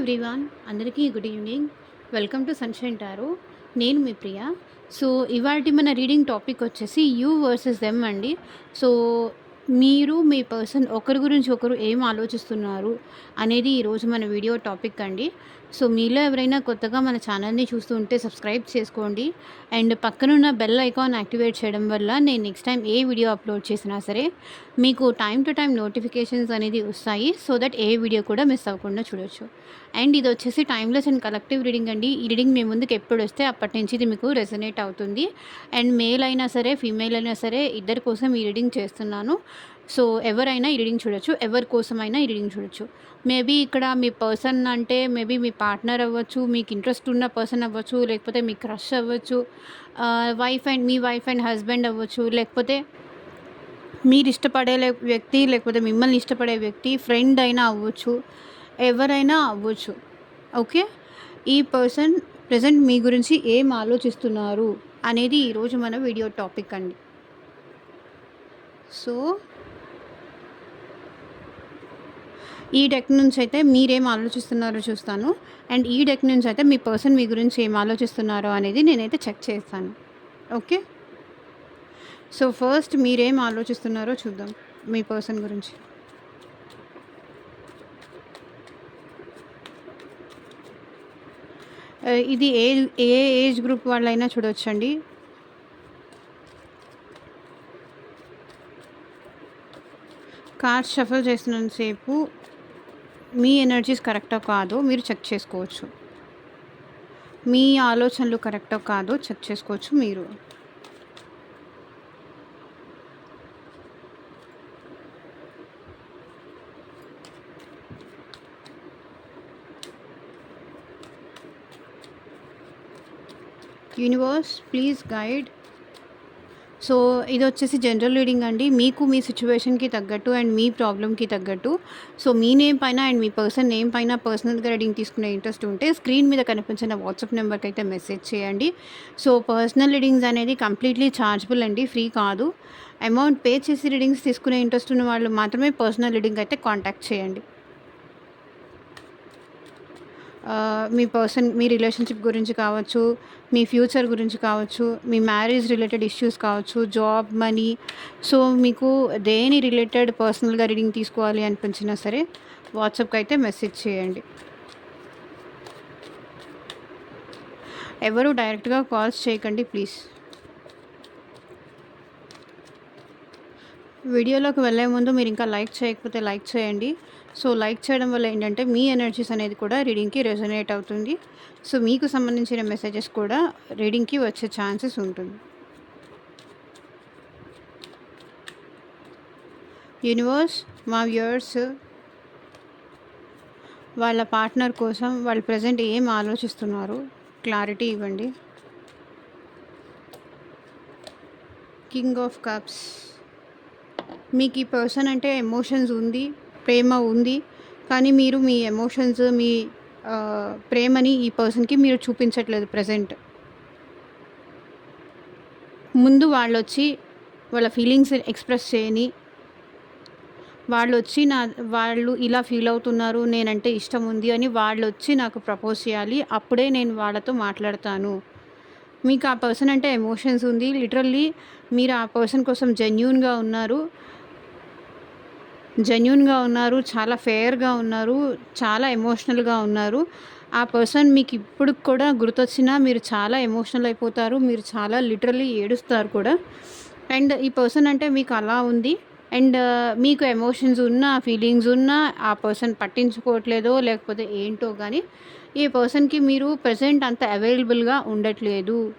Everyone, అందరికీ good evening. Welcome to sunshine tarot. నేను మీ ప్రియ. So, ఇవాల్టి మన రీడింగ్ టాపిక్ వచ్చేసి యూ వర్సెస్ దెమ్ అండి. సో, మీరు మీ పర్సన్ ఒకరి గురించి ఒకరు ఏం ఆలోచిస్తున్నారు అనేది ఈరోజు మన వీడియో టాపిక్ అండి. సో, మీలో ఎవరైనా కొత్తగా మన ఛానల్‌ని చూస్తూ ఉంటే సబ్స్క్రైబ్ చేసుకోండి. అండ్ పక్కనున్న బెల్ ఐకాన్ యాక్టివేట్ చేయడం వల్ల నేను నెక్స్ట్ టైం ఏ వీడియో అప్లోడ్ చేసినా సరే మీకు టైమ్ టు టైమ్ నోటిఫికేషన్స్ అనేది వస్తాయి. సో దట్ ఏ వీడియో కూడా మిస్ అవ్వకుండా చూడొచ్చు. అండ్ ఇది వచ్చేసి టైమ్‌లెస్ అండ్ కలెక్టివ్ రీడింగ్ అండి. ఈ రీడింగ్ మీ ముందుకు ఎప్పుడొస్తే అప్పటి నుంచి ఇది మీకు రెజొనేట్ అవుతుంది. అండ్ మేల్ అయినా సరే, ఫీమేల్ అయినా సరే ఇద్దరి కోసం ఈ రీడింగ్ చేస్తున్నాను. సో, ఎవరైనా ఈ రీడింగ్ చూడొచ్చు. ఎవరి కోసమైనా ఈ రీడింగ్ చూడొచ్చు. మేబీ ఇక్కడ మీ పర్సన్ అంటే మేబీ మీ పార్ట్నర్ అవ్వచ్చు, మీకు ఇంట్రెస్ట్ ఉన్న పర్సన్ అవ్వచ్చు, లేకపోతే మీ క్రష్ అవ్వచ్చు, మీ వైఫ్ అండ్ హస్బెండ్ అవ్వచ్చు, లేకపోతే మీరు ఇష్టపడే వ్యక్తి, లేకపోతే మిమ్మల్ని ఇష్టపడే వ్యక్తి, ఫ్రెండ్ అయినా అవ్వచ్చు, ఎవరైనా అవ్వచ్చు. ఓకే. ఈ పర్సన్ ప్రెజెంట్ మీ గురించి ఏం ఆలోచిస్తున్నారు అనేది ఈరోజు మన వీడియో టాపిక్ అండి. సో, ఈ డెక్ నుంచి అయితే మీరేం ఆలోచిస్తున్నారో చూస్తాను. అండ్ ఈ డెక్ నుంచి అయితే మీ పర్సన్ మీ గురించి ఏం ఆలోచిస్తున్నారో అనేది నేనైతే చెక్ చేస్తాను. ఓకే. సో, ఫస్ట్ మీరేం ఆలోచిస్తున్నారో చూద్దాం మీ పర్సన్ గురించి. ఇది ఏ ఏజ్ గ్రూప్ వాళ్ళైనా చూడొచ్చండి. కార్డ్స్ షఫల్ చేస్తున్నంత సేపు మీ ఎనర్జీస్ కరెక్టో కాదో మీరు చెక్ చేసుకోవచ్చు. మీ ఆలోచనలు కరెక్టో కాదో చెక్ చేసుకోవచ్చు మీరు. Universe please guide. సో, ఇది వచ్చేసి జనరల్ రీడింగ్ అండి. మీకు మీ సిచ్యువేషన్‌కి తగ్గట్టు అండ్ మీ ప్రాబ్లమ్‌కి తగ్గట్టు. సో, మీ నేమ్ పైన అండ్ మీ పర్సన్ నేమ్ పైన పర్సనల్‌గా రీడింగ్ తీసుకునే ఇంట్రెస్ట్ ఉంటే స్క్రీన్ మీద కనిపించిన వాట్సాప్ నెంబర్కి అయితే మెసేజ్ చేయండి. సో, పర్సనల్ రీడింగ్స్ అనేది కంప్లీట్లీ ఛార్జబుల్ అండి, ఫ్రీ కాదు. అమౌంట్ పే చేసి రీడింగ్స్ తీసుకునే ఇంట్రెస్ట్ ఉన్న వాళ్ళు మాత్రమే పర్సనల్ రీడింగ్ అయితే కాంటాక్ట్ చేయండి. మీ పర్సన్ మీ రిలేషన్షిప్ గురించి కావచ్చు, మీ ఫ్యూచర్ గురించి కావచ్చు, మీ మ్యారేజ్ రిలేటెడ్ ఇష్యూస్ కావచ్చు, జాబ్, మనీ. సో, మీకు దేని రిలేటెడ్ పర్సనల్గా రీడింగ్ తీసుకోవాలి అనిపించినా సరే వాట్సాప్కి అయితే మెసేజ్ చేయండి. ఎవరు డైరెక్ట్గా కాల్స్ చేయకండి ప్లీజ్. వీడియోలోకి వెళ్ళే ముందు మీరు ఇంకా లైక్ చేయకపోతే లైక్ చేయండి. సో, లైక్ చేయడం వల్ల ఏంటంటే మీ ఎనర్జీస్ అనేది కూడా రీడింగ్కి రెజొనేట్ అవుతుంది. సో, మీకు సంబంధించిన మెసేజెస్ కూడా రీడింగ్కి వచ్చే ఛాన్సెస్ ఉంటుంది. యూనివర్స్, మా వ్యూయర్స్ వాళ్ళ పార్ట్నర్ కోసం వాళ్ళు ప్రజెంట్ ఏం ఆలోచిస్తున్నారు క్లారిటీ ఇవ్వండి. King of cups. మీకు ఈ పర్సన్ అంటే ఎమోషన్స్ ఉంది, ప్రేమ ఉంది. కానీ మీరు మీ ఎమోషన్స్, మీ ప్రేమని ఈ పర్సన్కి మీరు చూపించట్లేదు ప్రజెంట్. ముందు వాళ్ళొచ్చి వాళ్ళ ఫీలింగ్స్ ఎక్స్ప్రెస్ చేయని, వాళ్ళు ఇలా ఫీల్ అవుతున్నారు, నేనంటే ఇష్టం ఉంది అని వాళ్ళొచ్చి నాకు ప్రపోజ్ చేయాలి. అప్పుడే నేను వాళ్ళతో మాట్లాడతాను. మీకు ఆ పర్సన్ అంటే ఎమోషన్స్ ఉంది. లిటరల్లీ మీరు ఆ పర్సన్ కోసం జెన్యూన్గా ఉన్నారు. చాలా ఫెయిర్గా ఉన్నారు, చాలా ఎమోషనల్గా ఉన్నారు. ఆ పర్సన్ మీకు ఇప్పుడు కూడా గుర్తొచ్చినా మీరు చాలా ఎమోషనల్ అయిపోతారు. మీరు చాలా లిటరల్లీ ఏడుస్తారు కూడా. అండ్ ఈ పర్సన్ అంటే మీకు అలా ఉంది. అండ్ మీకు ఎమోషన్స్ ఉన్నా, ఫీలింగ్స్ ఉన్నా ఆ పర్సన్ పట్టించుకోవట్లేదో లేకపోతే ఏంటో కానీ ఈ పర్సన్కి మీరు ప్రెజెంట్ అంత అవైలబుల్గా ఉండట్లేదు.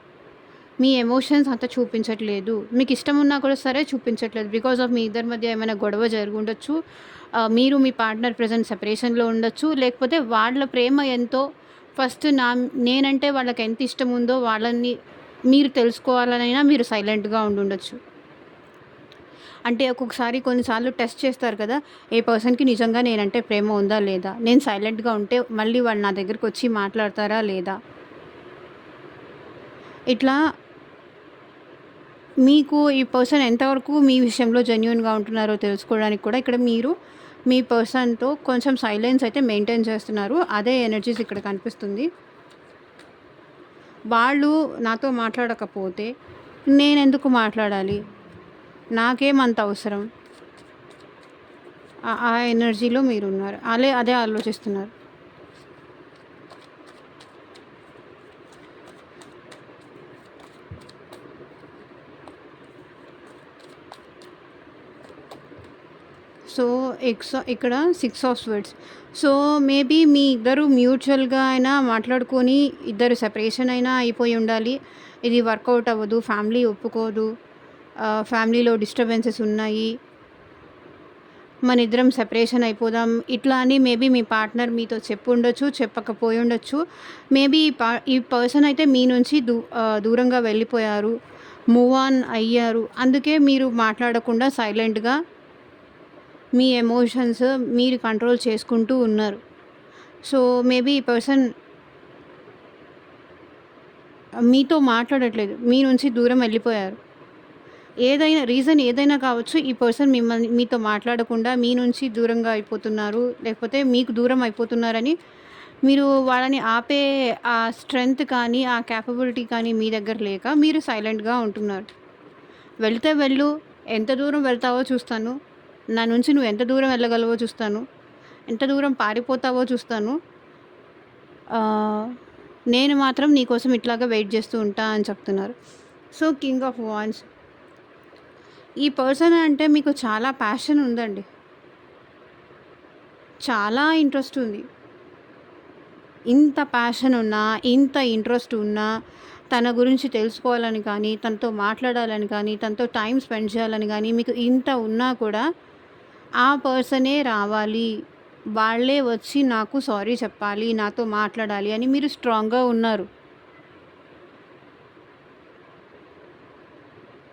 మీ ఎమోషన్స్ అంత చూపించట్లేదు. మీకు ఇష్టం ఉన్నా కూడా సరే చూపించట్లేదు. బికాజ్ ఆఫ్ మీ ఇద్దరి మధ్య ఏమైనా గొడవ జరుగుండొచ్చు. మీరు మీ పార్ట్నర్ ప్రెజెంట్ సెపరేషన్‌లో ఉండొచ్చు. లేకపోతే వాళ్ళ ప్రేమ ఎంతో ఫస్ట్ నేనంటే వాళ్ళకి ఎంత ఇష్టం ఉందో వాళ్ళని మీరు తెలుసుకోవాలనైనా మీరు సైలెంట్‌గా ఉండుండొచ్చు. అంటే ఒక్కొక్కసారి కొన్నిసార్లు టెస్ట్ చేస్తారు కదా! ఏ పర్సన్‌కి నిజంగా నేనంటే ప్రేమ ఉందా లేదా? నేను సైలెంట్‌గా ఉంటే మళ్ళీ వాళ్ళు నా దగ్గరకొచ్చి మాట్లాడతారా లేదా? ఇట్లా మీకు ఈ పర్సన్ ఎంతవరకు మీ విషయంలో జెన్యూన్‌గా ఉంటున్నారో తెలుసుకోవడానికి కూడా ఇక్కడ మీరు మీ పర్సన్‌తో కొంచెం సైలెన్స్ అయితే మెయింటైన్ చేస్తున్నారు. అదే ఎనర్జీస్ ఇక్కడ కనిపిస్తుంది. వాళ్ళు నాతో మాట్లాడకపోతే నేనెందుకు మాట్లాడాలి? నాకేమంత అవసరం? ఆ ఎనర్జీలో మీరున్నారు. అదే ఆలోచిస్తున్నారు. సో, ఇక్కడ 6 ఆఫ్ స్వర్డ్స్. సో, మేబీ మీ ఇద్దరు మ్యూచువల్‌గా అయినా మాట్లాడుకొని ఇద్దరు సెపరేషన్ అయినా అయిపోయి ఉండాలి. ఇది వర్కౌట్ అవ్వదు. ఫ్యామిలీ ఒప్పుకోదు. ఫ్యామిలీలో డిస్టర్బెన్సెస్ ఉన్నాయి. మనిద్దరం సెపరేషన్ అయిపోదాం. ఇట్లా అని మేబీ మీ పార్ట్నర్ మీతో చెప్పుండొచ్చు, చెప్పకపోయి ఉండొచ్చు. మేబీ ఈ పర్సన్ అయితే మీ నుంచి దూరంగా వెళ్ళిపోయారు. మూవ్ ఆన్ అయ్యారు. అందుకే మీరు మాట్లాడకుండా సైలెంట్‌గా మీ ఎమోషన్స్ మీరు కంట్రోల్ చేసుకుంటూ ఉన్నారు. సో, మేబీ ఈ పర్సన్ మీతో మాట్లాడట్లేదు. మీ నుంచి దూరం వెళ్ళిపోయారు. రీజన్ ఏదైనా కావచ్చు. ఈ పర్సన్ మీతో మాట్లాడకుండా మీ నుంచి దూరంగా అయిపోతున్నారు. లేకపోతే మీకు దూరం అయిపోతున్నారని మీరు వాళ్ళని ఆపే ఆ స్ట్రెంగ్త్ కానీ, ఆ కేపబిలిటీ కానీ మీ దగ్గర లేక మీరు సైలెంట్‌గా ఉంటున్నారు. వెళ్తే వెళ్ళు. ఎంత దూరం వెళ్తావో చూస్తాను. నా నుంచి నువ్వు ఎంత దూరం వెళ్ళగలవో చూస్తాను. ఎంత దూరం పారిపోతావో చూస్తాను. నేను మాత్రం నీకోసం ఇట్లాగా వెయిట్ చేస్తూ ఉంటా అని చెప్తున్నారు. So, king of wands. ఈ పర్సన్ అంటే మీకు చాలా ప్యాషన్ ఉందండి. చాలా ఇంట్రెస్ట్ ఉంది. ఇంత ప్యాషన్ ఉన్నా, ఇంత ఇంట్రెస్ట్ ఉన్నా, తన గురించి తెలుసుకోవాలని కానీ, తనతో మాట్లాడాలని కానీ, తనతో టైం స్పెండ్ చేయాలని కానీ మీకు ఇంత ఉన్నా కూడా ఆ పర్సనే రావాలి. వాళ్ళే వచ్చి నాకు సారీ చెప్పాలి, నాతో మాట్లాడాలి అని మీరు స్ట్రాంగ్‌గా ఉన్నారు.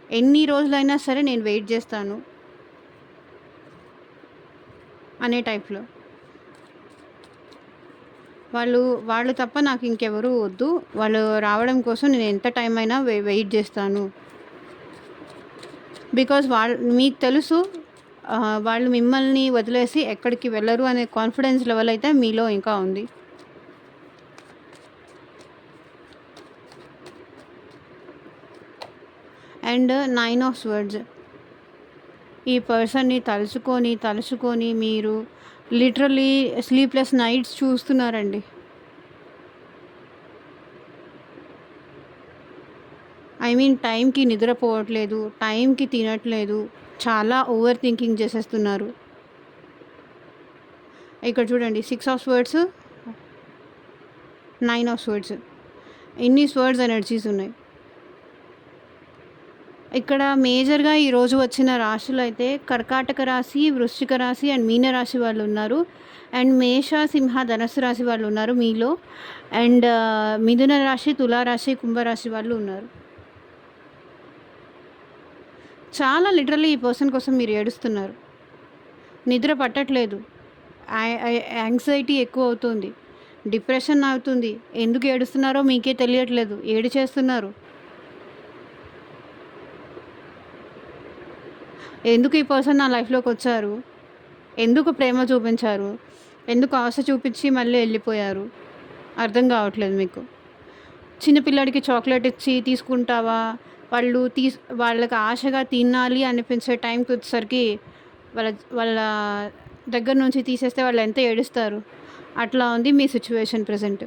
ఎన్ని రోజులైనా సరే నేను వెయిట్ చేస్తాను అనే టైప్‌లో. వాళ్ళు తప్ప నాకు ఇంకెవరూ వద్దు. వాళ్ళు రావడం కోసం నేను ఎంత టైం అయినా వెయిట్ చేస్తాను. బికాజ్ మీకు తెలుసు వాళ్ళు మిమ్మల్ని వదిలేసి ఎక్కడికి వెళ్ళరు అనే కాన్ఫిడెన్స్ లెవెల్ అయితే మీలో ఇంకా ఉంది. And 9 of swords. ఈ పర్సన్‌ని తలుచుకొని మీరు లిటరల్లీ స్లీప్‌లెస్ నైట్స్ చూస్తున్నారండి. ఐ మీన్ టైంకి నిద్రపోవట్లేదు, టైంకి తినట్లేదు, చాలా ఓవర్ థింకింగ్ చేసేస్తున్నారు. ఇక్కడ చూడండి 6 ఆఫ్ స్వర్డ్స్, 9 ఆఫ్ స్వర్డ్స్. ఎన్ని స్వర్డ్స్ ఎనర్జీస్ ఉన్నాయి. ఇక్కడ మేజర్‌గా ఈరోజు వచ్చిన రాశులు అయితే కర్కాటక రాశి, వృశ్చిక రాశి అండ్ మీన రాశి వాళ్ళు ఉన్నారు. అండ్ మేష, సింహ, ధనస్సు రాశి వాళ్ళు ఉన్నారు మీలో. అండ్ మిథున రాశి, తులారాశి, కుంభరాశి వాళ్ళు ఉన్నారు. చాలా లిటరల్లీ ఈ పర్సన్ కోసం మీరు ఏడుస్తున్నారు. నిద్ర పట్టట్లేదు. యాంగ్జైటీ ఎక్కువ అవుతుంది. డిప్రెషన్ అవుతుంది. ఎందుకు ఏడుస్తున్నారో మీకే తెలియట్లేదు. చేస్తున్నారు. ఎందుకు ఈ పర్సన్ నా లైఫ్‌లోకి వచ్చారు? ఎందుకు ప్రేమ చూపించారు? ఎందుకు ఆశ చూపించి మళ్ళీ వెళ్ళిపోయారు? అర్థం కావట్లేదు మీకు. చిన్నపిల్లాడికి చాక్లెట్ ఇచ్చి తీసుకుంటావా? వాళ్ళకి ఆశగా తినాలి అనిపించే టైంకి వచ్చేసరికి వాళ్ళ వాళ్ళ దగ్గర నుంచి తీసేస్తే వాళ్ళు ఎంత ఏడుస్తారు. అట్లా ఉంది మీ situation present.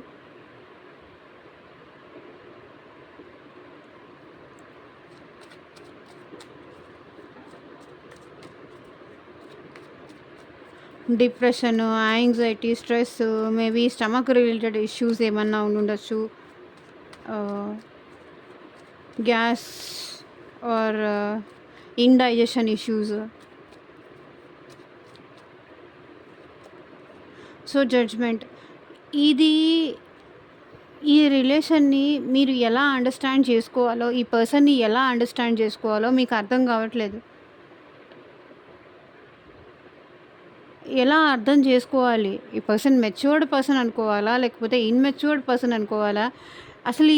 Depression, anxiety, stress, maybe stomach related issues ఏమన్నా ఉండొచ్చు. Gas or indigestion issues. So, judgment. ఈ రిలేషన్ని మీరు ఎలా అండర్స్టాండ్ చేసుకోవాలో, ఈ పర్సన్ని ఎలా అండర్స్టాండ్ చేసుకోవాలో మీకు అర్థం కావట్లేదు. ఎలా అర్థం చేసుకోవాలి? ఈ పర్సన్ మెచ్యూర్డ్ పర్సన్ అనుకోవాలా? లేకపోతే ఇన్‌మెచ్యూర్డ్ పర్సన్ అనుకోవాలా? అసలు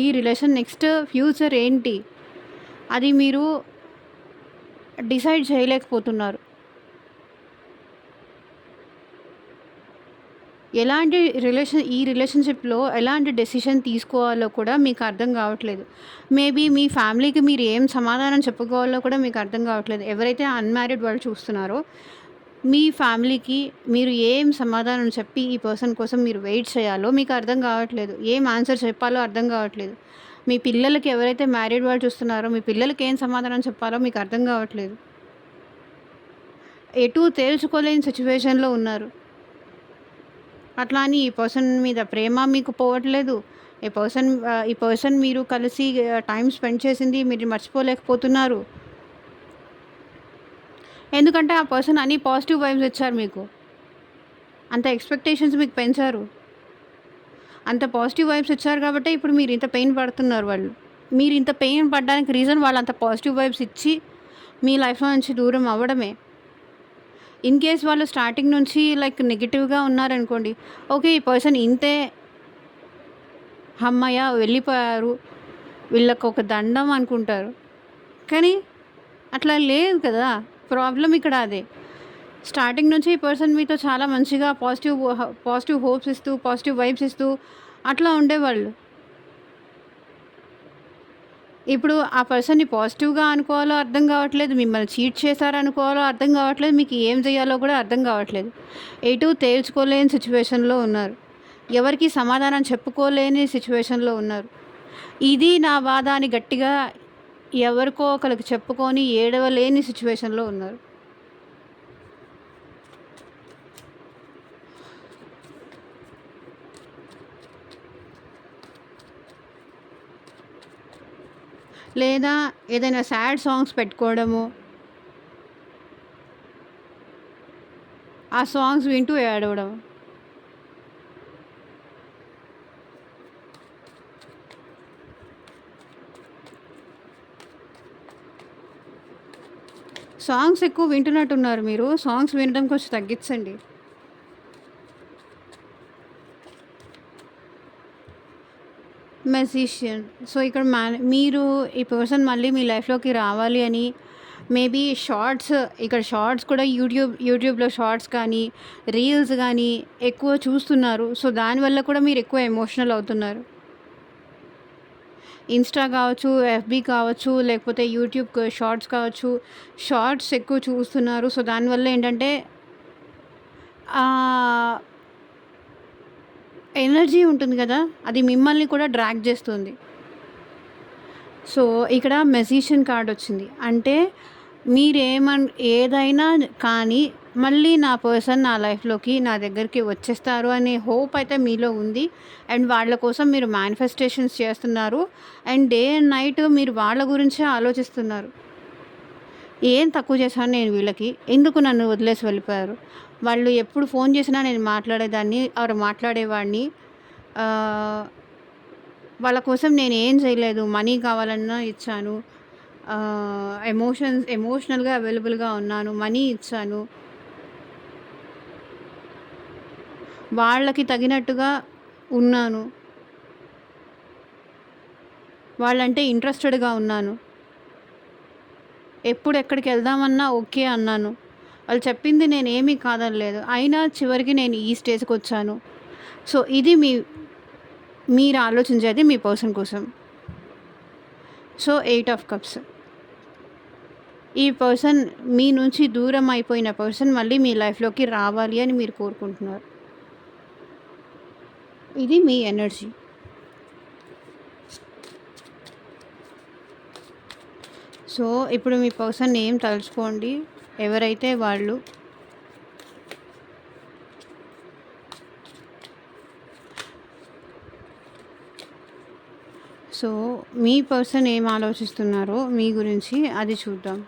ఈ రిలేషన్ నెక్స్ట్ ఫ్యూచర్ ఏంటి? అది మీరు డిసైడ్ చేయలేకపోతున్నారు. ఎలాంటి ఈ రిలేషన్‌షిప్‌లో ఎలాంటి డెసిషన్ తీసుకోవాలో కూడా మీకు అర్థం కావట్లేదు. మేబీ మీ ఫ్యామిలీకి మీరు ఏం సమాధానం చెప్పుకోవాలో కూడా మీకు అర్థం కావట్లేదు. ఎవరైతే అన్‌మ్యారీడ్ వాళ్ళు చూస్తున్నారో, మీ ఫ్యామిలీకి మీరు ఏం సమాధానం చెప్పి ఈ పర్సన్ కోసం మీరు వెయిట్ చేయాలో మీకు అర్థం కావట్లేదు. ఏం ఆన్సర్ చెప్పాలో అర్థం కావట్లేదు. మీ పిల్లలకి ఎవరైతే మ్యారీడ్ వాళ్ళు చూస్తున్నారో, మీ పిల్లలకి ఏం సమాధానం చెప్పాలో మీకు అర్థం కావట్లేదు. ఎటూ తేల్చుకోలేని సిట్యుయేషన్‌లో ఉన్నారు. అట్లా అని ఈ పర్సన్ మీద ప్రేమ మీకు పోవట్లేదు. ఈ పర్సన్ మీరు కలిసి టైమ్ స్పెండ్ చేసింది మీరు మర్చిపోలేకపోతున్నారు. ఎందుకంటే ఆ పర్సన్ అన్ని పాజిటివ్ వైబ్స్ ఇచ్చారు మీకు. అంత ఎక్స్‌పెక్టేషన్స్ మీకు పెంచారు. అంత పాజిటివ్ వైబ్స్ ఇచ్చారు కాబట్టే ఇప్పుడు మీరు ఇంత పెయిన్ పడుతున్నారు వాళ్ళు. మీరు ఇంత పెయిన్ పడడానికి రీజన్ వాళ్ళు అంత పాజిటివ్ వైబ్స్ ఇచ్చి మీ లైఫ్‌లో నుంచి దూరం అవ్వడమే. ఇన్ కేస్ వాళ్ళు స్టార్టింగ్ నుంచి లైక్ నెగెటివ్‌గా ఉన్నారనుకోండి. ఓకే. ఈ పర్సన్ ఇంతే, హమ్మయ్య! వెళ్ళిపోయారు. వీళ్ళకొక దండం అనుకుంటారు. కానీ అట్లా లేదు కదా! ప్రాబ్లమ్ ఇక్కడ అదే. స్టార్టింగ్ నుంచి ఈ పర్సన్ మీతో చాలా మంచిగా పాజిటివ్ హోప్స్ ఇస్తూ, పాజిటివ్ వైబ్స్ ఇస్తూ అట్లా ఉండేవాళ్ళు. ఇప్పుడు ఆ పర్సన్‌ని పాజిటివ్‌గా అనుకోవాలో అర్థం కావట్లేదు. మిమ్మల్ని చీట్ చేశారనుకోవాలో అర్థం కావట్లేదు. మీకు ఏం చేయాలో కూడా అర్థం కావట్లేదు. ఎటూ తేల్చుకోలేని సిట్యుయేషన్‌లో ఉన్నారు. ఎవరికీ సమాధానం చెప్పుకోలేని సిట్యుయేషన్‌లో ఉన్నారు. ఇది నా బాధ అని గట్టిగా ఎవరికో ఒకళ్ళకి చెప్పుకొని ఏడవలేని సిట్యుయేషన్‌లో ఉన్నారు. లేదా ఏదైనా సాడ్ సాంగ్స్ పెట్టుకోవడము. ఆ సాంగ్స్ వింటూ ఏడవడం. సాంగ్స్ ఎక్కువ వింటున్నట్టున్నారు మీరు. సాంగ్స్ వినడం కొంచెం తగ్గించండి. మెజిషియన్. సో, ఇక్కడ మీరు ఈ పర్సన్ మళ్ళీ మీ లైఫ్‌లోకి రావాలి అని మేబీ షార్ట్స్ కూడా యూట్యూబ్‌లో షార్ట్స్ కానీ, రీల్స్ గానీ ఎక్కువ చూస్తున్నారు. సో, దానివల్ల కూడా మీరు ఎక్కువ ఎమోషనల్ అవుతున్నారు. ఇన్‌స్టా కావచ్చు, ఎఫ్‌బీ కావచ్చు, లేకపోతే యూట్యూబ్ షార్ట్స్ కావచ్చు. షార్ట్స్ ఎక్కువ చూస్తున్నారు. సో, దానివల్ల ఏంటంటే ఆహ్, ఎనర్జీ ఉంటుంది కదా! అది మిమ్మల్ని కూడా డ్రాగ్ చేస్తుంది. సో, ఇక్కడ మెజిషియన్ కార్డ్ వచ్చింది. అంటే ఏదైనా కానీ మళ్ళీ నా పర్సన్ నా లైఫ్‌లోకి నా దగ్గరికి వచ్చేస్తారు అనే హోప్ అయితే మీలో ఉంది. అండ్ వాళ్ళ కోసం మీరు మేనిఫెస్టేషన్స్ చేస్తున్నారు. అండ్ డే అండ్ నైట్ మీరు వాళ్ళ గురించే ఆలోచిస్తున్నారు. ఏం తక్కువ చేశాను నేను వీళ్ళకి? ఎందుకు నన్ను వదిలేసి వెళ్ళిపోయారు? వాళ్ళు ఎప్పుడు ఫోన్ చేసినా నేను మాట్లాడేదాన్ని ఆర్ మాట్లాడేవాడిని. ఆహ్, వాళ్ళ కోసం నేనేం చేయలేదు. మనీ కావాలన్నా ఇచ్చాను. ఎమోషనల్‌గా అవైలబుల్‌గా ఉన్నాను. మనీ ఇచ్చాను. వాళ్ళకి తగినట్టుగా ఉన్నాను. వాళ్ళంటే ఇంట్రెస్టెడ్‌గా ఉన్నాను. ఎప్పుడు ఎక్కడికెళ్దామన్నా ఓకే అన్నాను. వాళ్ళు చెప్పింది నేనేమీ కాదనలేదు. అయినా చివరికి నేను ఈ స్టేజ్‌కొచ్చాను. సో, ఇది మీరు ఆలోచించేది మీ పర్సన్ కోసం. So, 8 of cups. ఈ పర్సన్ మీ నుంచి దూరం అయిపోయిన పర్సన్ మళ్ళీ మీ లైఫ్‌లోకి రావాలి అని మీరు కోరుకుంటున్నారు. ఇది మీ ఎనర్జీ. సో, ఇప్పుడు మీ పర్సన్ నేమ్ తలుచుకోండి. ఎవరైతే వాళ్ళు సో, మీ పర్సన్ ఏం ఆలోచిస్తున్నారో మీ గురించి అది చూద్దాం.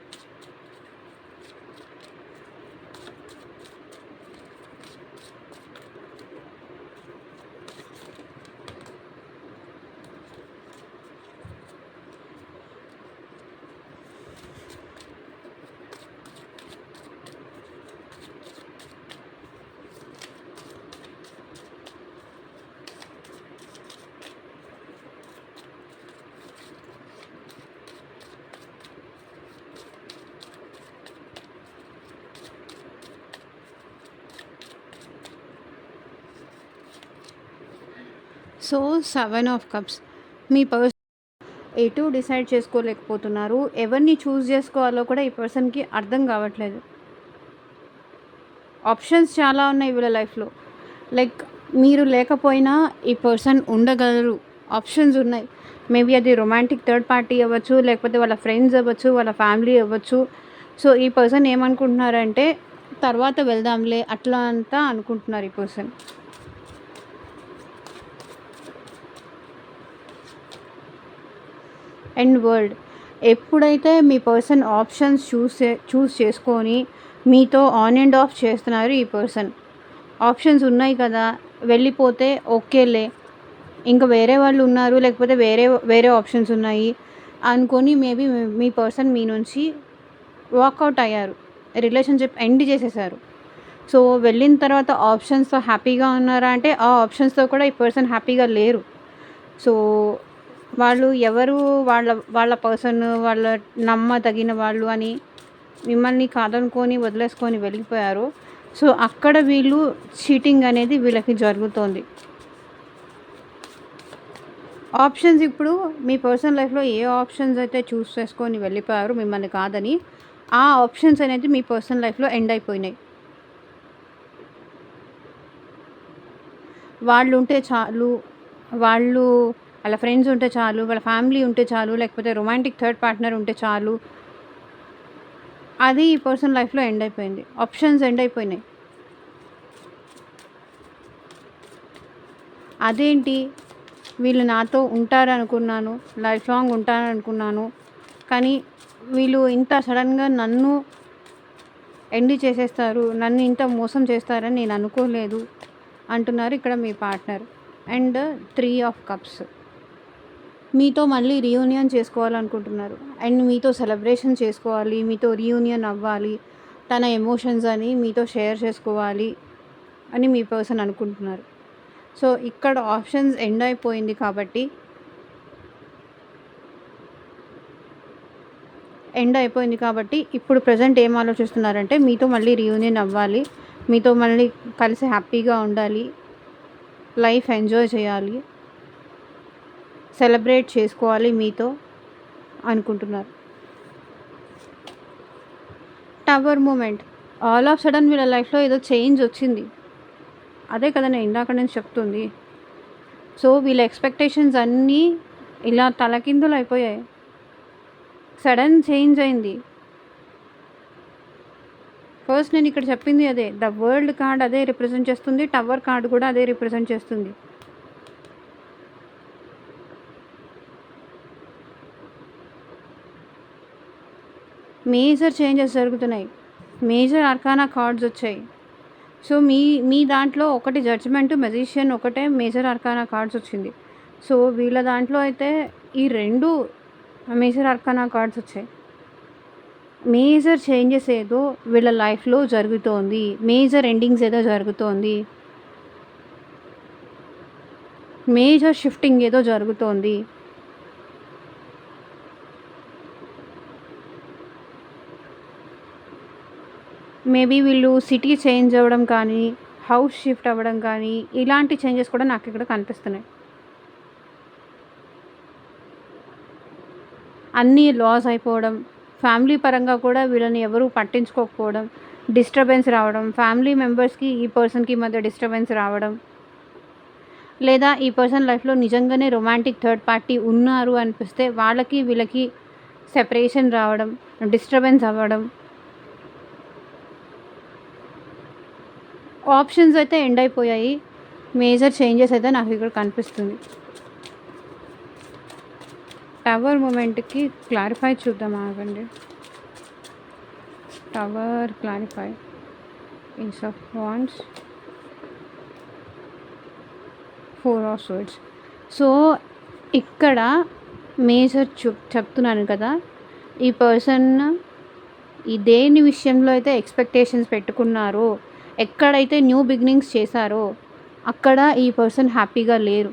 So 7 of cups. Me person ఎటు డిసైడ్ చేసుకోలేకపోతున్నారు. ఎవరిని చూజ్ చేసుకోవాలో కూడా ఈ పర్సన్‌కి అర్థం కావట్లేదు. ఆప్షన్స్ చాలా ఉన్నాయి వీళ్ళ లైఫ్‌లో. లైక్ మీరు లేకపోయినా ఈ పర్సన్ ఉండగలరు. ఆప్షన్స్ ఉన్నాయి. మేబీ అది రొమాంటిక్ థర్డ్ పార్టీ అవ్వచ్చు, లేకపోతే వాళ్ళ ఫ్రెండ్స్ అవ్వచ్చు, వాళ్ళ ఫ్యామిలీ అవ్వచ్చు. సో, ఈ పర్సన్ ఏమనుకుంటున్నారంటే తర్వాత వెళ్దాంలే అట్లా అంతా అనుకుంటున్నారు ఈ పర్సన్. And world. ఎప్పుడైతే మీ పర్సన్ ఆప్షన్స్ చూస్ చేసుకొని మీతో ఆన్ అండ్ ఆఫ్ చేస్తున్నారు ఈ పర్సన్. ఆప్షన్స్ ఉన్నాయి కదా, వెళ్ళిపోతే ఓకేలే, ఇంకా వేరే వాళ్ళు ఉన్నారు, లేకపోతే వేరే వేరే ఆప్షన్స్ ఉన్నాయి అనుకొని మేబీ మీ పర్సన్ మీ నుంచి వాకౌట్ అయ్యారు. రిలేషన్షిప్ ఎండ్ చేసేసారు. సో, వెళ్ళిన తర్వాత ఆప్షన్స్‌తో హ్యాపీగా ఉన్నారా అంటే, ఆ ఆప్షన్స్‌తో కూడా ఈ పర్సన్ హ్యాపీగా లేరు. సో, వాళ్ళు ఎవరు వాళ్ళ వాళ్ళ పర్సన్, వాళ్ళ నమ్మదగిన వాళ్ళు అని మిమ్మల్ని కాదనుకొని వదిలేసుకొని వెళ్ళిపోయారు. సో, అక్కడ వీళ్ళు చీటింగ్ అనేది వీళ్ళకి జరుగుతోంది. ఆప్షన్స్ ఇప్పుడు మీ పర్సనల్ లైఫ్‌లో ఏ ఆప్షన్స్ అయితే చూస్ చేసుకొని వెళ్ళిపోయారో మిమ్మల్ని కాదని, ఆ ఆప్షన్స్ అనేది మీ పర్సనల్ లైఫ్‌లో ఎండ్ అయిపోయినాయి. వాళ్ళుంటే చాలు, వాళ్ళు వాళ్ళ ఫ్రెండ్స్ ఉంటే చాలు, వాళ్ళ ఫ్యామిలీ ఉంటే చాలు, లేకపోతే రొమాంటిక్ థర్డ్ పార్ట్నర్ ఉంటే చాలు. అది ఈ పర్సన్ లైఫ్‌లో ఎండ్ అయిపోయింది. ఆప్షన్స్ ఎండ్ అయిపోయినాయి. అదేంటి, వీళ్ళు నాతో ఉంటారనుకున్నాను, లైఫ్ లాంగ్ ఉంటారనుకున్నాను, కానీ వీళ్ళు ఇంత సడన్‌గా నన్ను ఎండ్ చేసేస్తారు, నన్ను ఇంత మోసం చేస్తారని నేను అనుకోలేదు అంటున్నారు ఇక్కడ మీ పార్ట్నర్. And 3 of cups. మీతో మళ్ళీ రీయూనియన్ చేసుకోవాలనుకుంటున్నారు. అండ్ మీతో సెలబ్రేషన్ చేసుకోవాలి, మీతో రీయూనియన్ అవ్వాలి, తన ఎమోషన్స్ అని మీతో షేర్ చేసుకోవాలి అని మీ పర్సన్ అనుకుంటున్నారు. సో, ఇక్కడ ఆప్షన్స్ ఎండ్ అయిపోయింది కాబట్టి ఇప్పుడు ప్రెజెంట్ ఏం ఆలోచిస్తున్నారంటే మీతో మళ్ళీ రీయూనియన్ అవ్వాలి, మీతో మళ్ళీ కలిసి హ్యాపీగా ఉండాలి, లైఫ్ ఎంజాయ్ చేయాలి, సెలబ్రేట్ చేసుకోవాలి మీతో అనుకుంటున్నారు. Tower moment. All of sudden వీళ్ళ లైఫ్‌లో ఏదో చేంజ్ వచ్చింది. అదే కదా నేను ఇందాక నుంచి చెప్తుంది. సో, వీళ్ళ ఎక్స్‌పెక్టేషన్స్ అన్నీ ఇలా తలకిందులు అయిపోయాయి. సడన్ చేంజ్ అయింది. ఫస్ట్ నేను ఇక్కడ చెప్పింది అదే. ద వరల్డ్ కార్డ్ అదే రిప్రజెంట్ చేస్తుంది. టవర్ కార్డ్ కూడా అదే రిప్రజెంట్ చేస్తుంది. మేజర్ చేంజెస్ జరుగుతున్నాయి. మేజర్ అర్కానా కార్డ్స్ వచ్చాయి. సో, మీ దాంట్లో ఒకటి జడ్జ్‌మెంట్, మెజిషియన్ ఒకటే మేజర్ అర్కానా కార్డ్స్ వచ్చింది. సో, వీళ్ళ దాంట్లో అయితే ఈ 2 మేజర్ అర్కానా కార్డ్స్ వచ్చాయి. మేజర్ చేంజెస్ ఏదో వీళ్ళ లైఫ్‌లో జరుగుతోంది. మేజర్ ఎండింగ్స్ ఏదో జరుగుతోంది. మేజర్ షిఫ్టింగ్ ఏదో జరుగుతోంది. మేబీ వీళ్ళు సిటీ చేంజ్ అవ్వడం కానీ, హౌస్ షిఫ్ట్ అవ్వడం కానీ, ఇలాంటి చేంజెస్ కూడా నాకు ఇక్కడ కనిపిస్తున్నాయి. అన్నీ లాస్ అయిపోవడం, ఫ్యామిలీ పరంగా కూడా వీళ్ళని ఎవరు పట్టించుకోకపోవడం, డిస్టర్బెన్స్ రావడం, ఫ్యామిలీ మెంబర్స్‌కి ఈ పర్సన్‌కి మధ్య డిస్టర్బెన్స్ రావడం, లేదా ఈ పర్సన్ లైఫ్‌లో నిజంగానే రొమాంటిక్ థర్డ్ పార్టీ ఉన్నారు అనిపిస్తే వాళ్ళకి వీళ్ళకి సెపరేషన్ రావడం, డిస్టర్బెన్స్ అవ్వడం. ఆప్షన్స్ అయితే ఎండ్ అయిపోయాయి. మేజర్ చేంజెస్ అయితే నాకు ఇక్కడ కనిపిస్తుంది. టవర్ మూమెంట్‌కి క్లారిఫై చూద్దాం, ఆగండి. Tower clarify. Ace of wands, 4 of swords. So, ఇక్కడ మేజర్ చెప్తున్నాను కదా, ఈ పర్సన్ దేని విషయంలో అయితే ఎక్స్‌పెక్టేషన్స్ పెట్టుకున్నారో, ఎక్కడైతే న్యూ బిగినింగ్స్ చేశారో అక్కడ ఈ పర్సన్ హ్యాపీగా లేరు.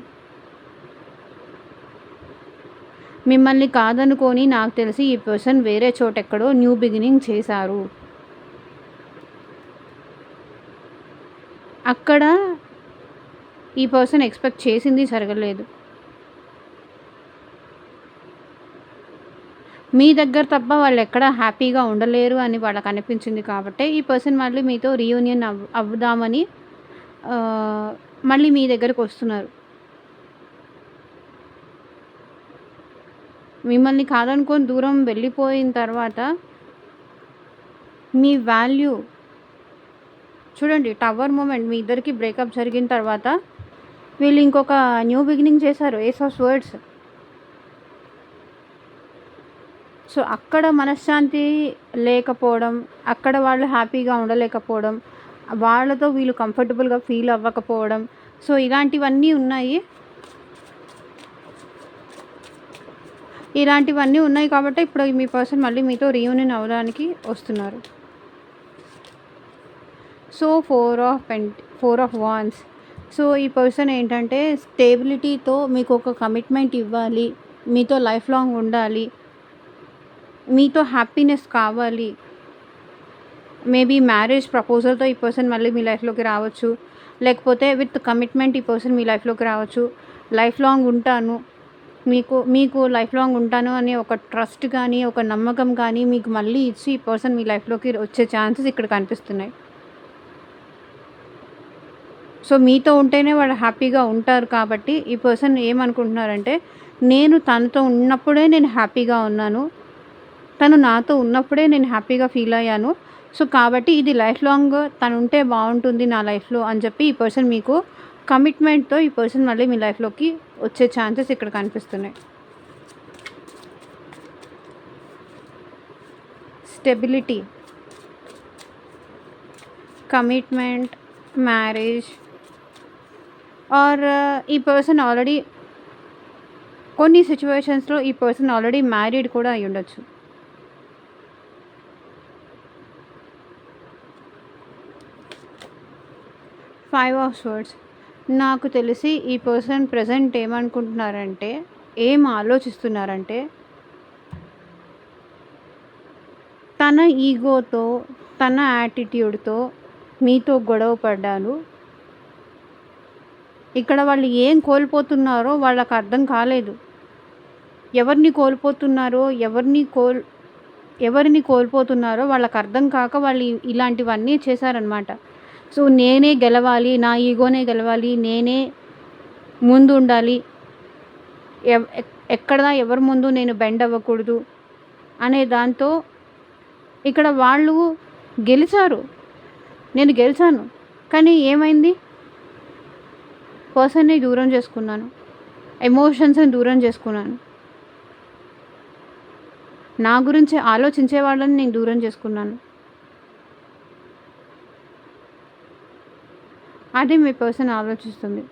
మిమ్మల్ని కాదనుకొని నాకు తెలిసి ఈ పర్సన్ వేరే చోట ఎక్కడో న్యూ బిగినింగ్ చేశారు. అక్కడ ఈ పర్సన్ ఎక్స్‌పెక్ట్ చేసింది జరగలేదు. మీ దగ్గర తప్ప వాళ్ళెక్కడ హ్యాపీగా ఉండలేరు అని వాళ్ళకనిపించింది కాబట్టే, ఈ పర్సన్ మళ్ళీ మీతో రీయూనియన్ అవ్వుదామని ఆహ్, మళ్ళీ మీ దగ్గరకొస్తున్నారు. మిమ్మల్ని కాదనుకోని దూరం వెళ్ళిపోయిన తర్వాత, మీ వాల్యూ చూడండి, టవర్ మూమెంట్ మీ ఇద్దరికి బ్రేకప్ జరిగిన తర్వాత, వీళ్ళు ఇంకొక న్యూ బిగినింగ్ చేశారు. Ace of swords. సో, అక్కడ మనశ్శాంతి లేకపోవడం, అక్కడ వాళ్ళు హ్యాపీగా ఉండలేకపోవడం, వాళ్ళతో వీళ్ళు కంఫర్టబుల్‌గా ఫీల్ అవ్వకపోవడం. సో, ఇలాంటివన్నీ ఉన్నాయి. ఇలాంటివన్నీ ఉన్నాయి కాబట్టే ఇప్పుడు మీ పర్సన్ మళ్ళీ మీతో రీయూనియన్ అవ్వడానికి వస్తున్నారు. So, 4 of wands. సో, ఈ పర్సన్ ఏంటంటే స్టేబిలిటీతో మీకు ఒక కమిట్మెంట్ ఇవ్వాలి. మీతో లైఫ్ లాంగ్ ఉండాలి. మీతో హ్యాపీనెస్ కావాలి. మేబీ మ్యారేజ్ ప్రపోజల్‌తో ఈ పర్సన్ మళ్ళీ మీ లైఫ్‌లోకి రావచ్చు. లేకపోతే విత్ కమిట్మెంట్ ఈ పర్సన్ మీ లైఫ్‌లోకి రావచ్చు. లైఫ్ లాంగ్ ఉంటాను. మీకు లైఫ్ లాంగ్ ఉంటాను అనే ఒక ట్రస్ట్ గానీ, ఒక నమ్మకం కానీ మీకు మళ్ళీ ఇచ్చి ఈ పర్సన్ మీ లైఫ్‌లోకి వచ్చే ఛాన్సెస్ ఇక్కడ కనిపిస్తున్నాయి. సో, మీతో ఉంటేనే వాళ్ళు హ్యాపీగా ఉంటారు కాబట్టి ఈ పర్సన్ ఏమనుకుంటున్నారంటే, నేను తనతో ఉన్నప్పుడే నేను హ్యాపీగా ఉన్నాను. తను నాతో ఉన్నప్పుడే నేను హ్యాపీగా ఫీల్ అయ్యాను. సో, కాబట్టి ఇది లైఫ్ లాంగ్ తనుంటే బావుంటుంది నా లైఫ్‌లో అని చెప్పి ఈ పర్సన్ మీకు కమిట్మెంట్‌తో ఈ పర్సన్ మళ్ళీ మీ లైఫ్‌లోకి వచ్చే ఛాన్సెస్ ఇక్కడ కనిపిస్తున్నాయి. స్టెబిలిటీ, కమిట్మెంట్, మ్యారేజ్ ఆర్ ఈ పర్సన్ ఆల్రెడీ కొన్ని సిట్యుయేషన్స్‌లో ఈ పర్సన్ ఆల్రెడీ మ్యారీడ్ కూడా అయ్యుండొచ్చు. Five of swords. నాకు తెలిసి ఈ పర్సన్ ప్రెజెంట్ ఏమనుకుంటున్నారంటే, ఏం ఆలోచిస్తున్నారంటే, తన ఈగోతో, తన యాటిట్యూడ్‌తో మీతో గొడవ పడ్డారు. ఇక్కడ వాళ్ళు ఏం కోల్పోతున్నారో వాళ్ళకి అర్థం కాలేదు. ఎవరిని కోల్పోతున్నారో, ఎవరిని కోల్పోతున్నారో వాళ్ళకి అర్థం కాక వాళ్ళు ఇలాంటివన్నీ చేశారనమాట. సో, నేనే గెలవాలి, నా ఈగోనే గెలవాలి, నేనే ముందుండాలి, ఎక్కడ ఎవరి ముందు నేను బెండ్ అవ్వకూడదు అనే దాంతో ఇక్కడ వాళ్ళు గెలిచారు. నేను గెలిచాను. కానీ ఏమైంది? పర్సన్‌ని దూరం చేసుకున్నాను. ఎమోషన్స్‌ని దూరం చేసుకున్నాను. నా గురించి ఆలోచించే వాళ్ళని నేను దూరం చేసుకున్నాను. అది మీ పర్సన్ ఆలోచిస్తుంది.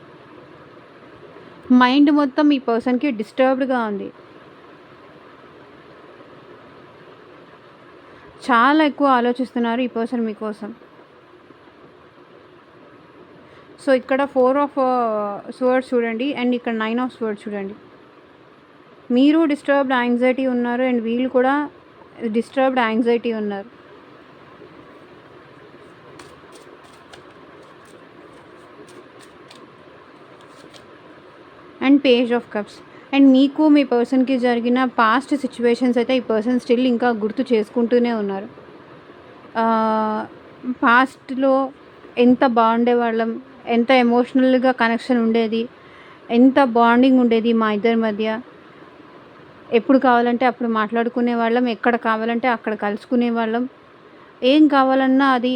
మైండ్ మొత్తం ఈ పర్సన్‌కి డిస్టర్బ్డ్‌గా ఉంది. చాలా ఎక్కువ ఆలోచిస్తున్నారు ఈ పర్సన్ మీకోసం. సో, ఇక్కడ 4 ఆఫ్ స్వర్డ్స్ చూడండి అండ్ ఇక్కడ 9 ఆఫ్ స్వర్డ్స్ చూడండి. మీరు డిస్టర్బ్డ్ యాంగ్జైటీ ఉన్నారు అండ్ వీళ్ళు కూడా డిస్టర్బ్డ్ యాంగ్జైటీ ఉన్నారు. And page of cups. And మీకు మీ పర్సన్‌కి జరిగిన పాస్ట్ సిట్యుయేషన్స్ అయితే ఈ పర్సన్ స్టిల్ ఇంకా గుర్తు చేసుకుంటూనే ఉన్నారు. పాస్ట్‌లో ఎంత బాగుండేవాళ్ళం, ఎంత ఎమోషనల్‌గా కనెక్షన్ ఉండేది, ఎంత బాండింగ్ ఉండేది మా ఇద్దరి మధ్య. ఎప్పుడు కావాలంటే అప్పుడు మాట్లాడుకునేవాళ్ళం, ఎక్కడ కావాలంటే అక్కడ కలుసుకునేవాళ్ళం, ఏం కావాలన్నా అది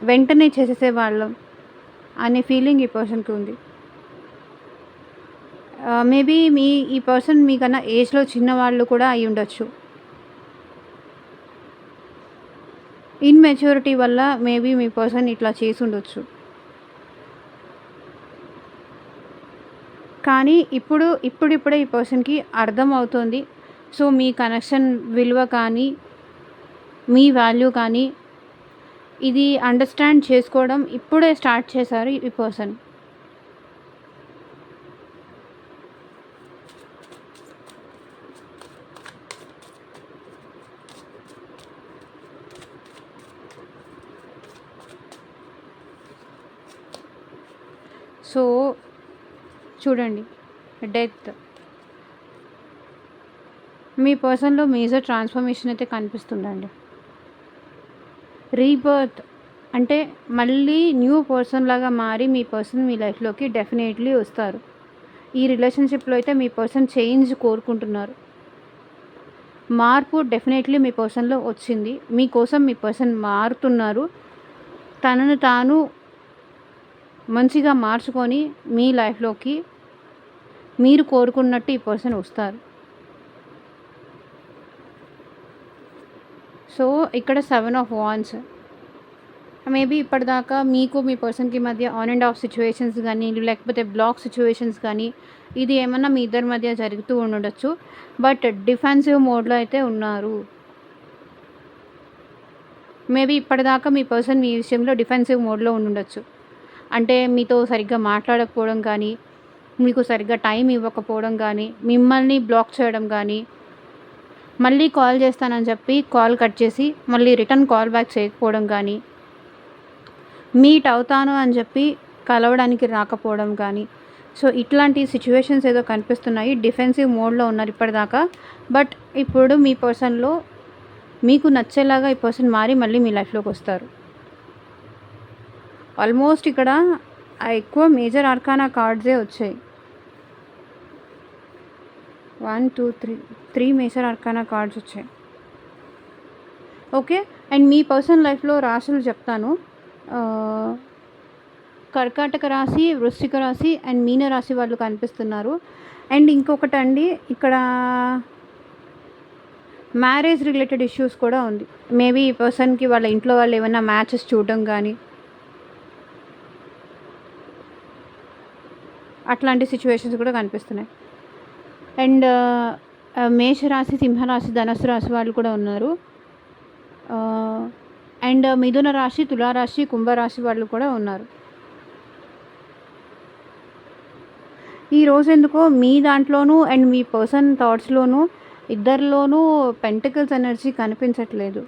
వెంటనే చేసేసేవాళ్ళం అనే ఫీలింగ్ ఈ పర్సన్‌కి ఉంది. మేబీ ఈ పర్సన్ మీకన్నా ఏజ్‌లో చిన్నవాళ్ళు కూడా అయ్యుండొచ్చు. ఇన్‌మెచ్యూరిటీ వల్ల మేబీ మీ పర్సన్ ఇట్లా చేసుండొచ్చు. కానీ ఇప్పుడిప్పుడే ఈ పర్సన్‌కి అర్థమవుతోంది. సో, మీ కనెక్షన్ విలువ కానీ, మీ వాల్యూ కానీ, ఇది అండర్‌స్టాండ్ చేసుకోవడం ఇప్పుడే స్టార్ట్ చేశారు ఈ పర్సన్. సో చూడండి, డెత్, మీ పర్సన్లో మేజర్ ట్రాన్స్ఫర్మేషన్ అయితే కనిపిస్తుందండి. రీబర్త్ అంటే మళ్ళీ న్యూ పర్సన్ లాగా మారి మీ పర్సన్ మీ లైఫ్లోకి డెఫినెట్లీ వస్తారు. ఈ రిలేషన్షిప్లో అయితే మీ పర్సన్ చేంజ్ కోరుకుంటున్నారు. మార్పు డెఫినెట్లీ మీ పర్సన్లో వచ్చింది. మీకోసం మీ పర్సన్ మారుతున్నారు. తనను తాను మంచిగా మార్చుకొని మీ లైఫ్లోకి మీరు కోరుకున్నట్టు ఈ పర్సన్ వస్తారు. సో ఇక్కడ 7 ఆఫ్ వాండ్స్, మేబీ ఇప్పటిదాకా మీకు మీ పర్సన్కి మధ్య ఆన్ అండ్ ఆఫ్ సిచ్యువేషన్స్ కానీ, లేకపోతే బ్లాక్ సిచ్యువేషన్స్ కానీ, ఇది ఏమన్నా మీ ఇద్దరి మధ్య జరుగుతూ ఉండొచ్చు. బట్ డిఫెన్సివ్ మోడ్లో అయితే ఉన్నారు. మేబీ ఇప్పటిదాకా మీ పర్సన్ మీ విషయంలో డిఫెన్సివ్ మోడ్లో ఉండొచ్చు. అంటే మీతో సరిగ్గా మాట్లాడకపోవడం కానీ, మీకు సరిగ్గా టైం ఇవ్వకపోవడం కానీ, మిమ్మల్ని బ్లాక్ చేయడం కానీ, మళ్ళీ కాల్ చేస్తానని చెప్పి కాల్ కట్ చేసి మళ్ళీ రిటర్న్ కాల్ బ్యాక్ చేయకపోవడం కానీ, మీట్ అవుతాను అని చెప్పి కలవడానికి రాకపోవడం కానీ, సో ఇట్లాంటి సిచ్యువేషన్స్ ఏదో కనిపిస్తున్నాయి. డిఫెన్సివ్ మోడ్లో ఉన్నారు ఇప్పటిదాకా. బట్ ఇప్పుడు మీ పర్సన్లో మీకు నచ్చేలాగా ఈ పర్సన్ మారి మళ్ళీ మీ లైఫ్లోకి వస్తారు. ఆల్మోస్ట్ ఇక్కడ ఎక్కువ మేజర్ ఆర్కానా కార్డ్సే వచ్చాయి. 1 2 3 మేజర్ ఆర్కానా కార్డ్స్ వచ్చాయి. ఓకే, అండ్ మీ పర్సన్ లైఫ్లో రాశులు చెప్తాను. కర్కాటక రాశి, వృశ్చిక రాశి అండ్ మీన రాశి వాళ్ళు కనిపిస్తున్నారు. అండ్ ఇంకొకటి అండి, ఇక్కడ మ్యారేజ్ రిలేటెడ్ ఇష్యూస్ కూడా ఉంది. మేబీ ఈ పర్సన్కి వాళ్ళ ఇంట్లో వాళ్ళు ఏమైనా మ్యాచెస్ చూడడం కానీ, అట్లాంటి సిచ్యువేషన్స్ కూడా కనిపిస్తున్నాయి. అండ్ మేషరాశి, సింహరాశి, ధనుస్సు రాశి వాళ్ళు కూడా ఉన్నారు. అండ్ మిథున రాశి, తులారాశి, కుంభరాశి వాళ్ళు కూడా ఉన్నారు. ఈరోజు ఎందుకో మీ దాంట్లోనూ అండ్ మీ పర్సన్ థాట్స్లోనూ ఇద్దరిలోనూ పెంటికల్స్ ఎనర్జీ కనిపించట్లేదు.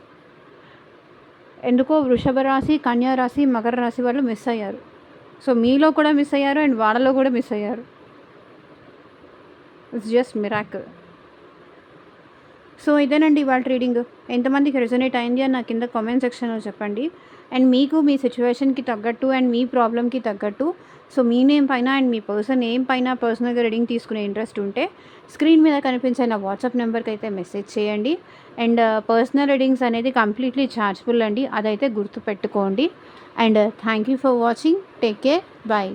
ఎందుకో వృషభ రాశి, కన్యా రాశి, మకర రాశి వాళ్ళు మిస్ అయ్యారు. సో మీలో కూడా మిస్ అయ్యారు అండ్ వాళ్ళలో కూడా మిస్ అయ్యారు. It's just miracle. సో ఇదేనండి ఇవాళ రీడింగ్. ఎంతమందికి రెజొనేట్ అయింది అని నా కింద కామెంట్ సెక్షన్లో చెప్పండి. అండ్ మీకు మీ సిచ్యువేషన్కి తగ్గట్టు అండ్ మీ ప్రాబ్లమ్కి తగ్గట్టు, సో మీ నేమ్ పైన అండ్ మీ పర్సన్ నేమ్ పైన పర్సనల్గా రీడింగ్ తీసుకునే ఇంట్రెస్ట్ ఉంటే స్క్రీన్ మీద కనిపించే నా వాట్సాప్ నెంబర్కి అయితే మెసేజ్ చేయండి. అండ్ పర్సనల్ రీడింగ్స్ అనేది కంప్లీట్లీ ఛార్జబుల్ అండి, అదైతే గుర్తుపెట్టుకోండి. And thank you for watching. Take care. Bye.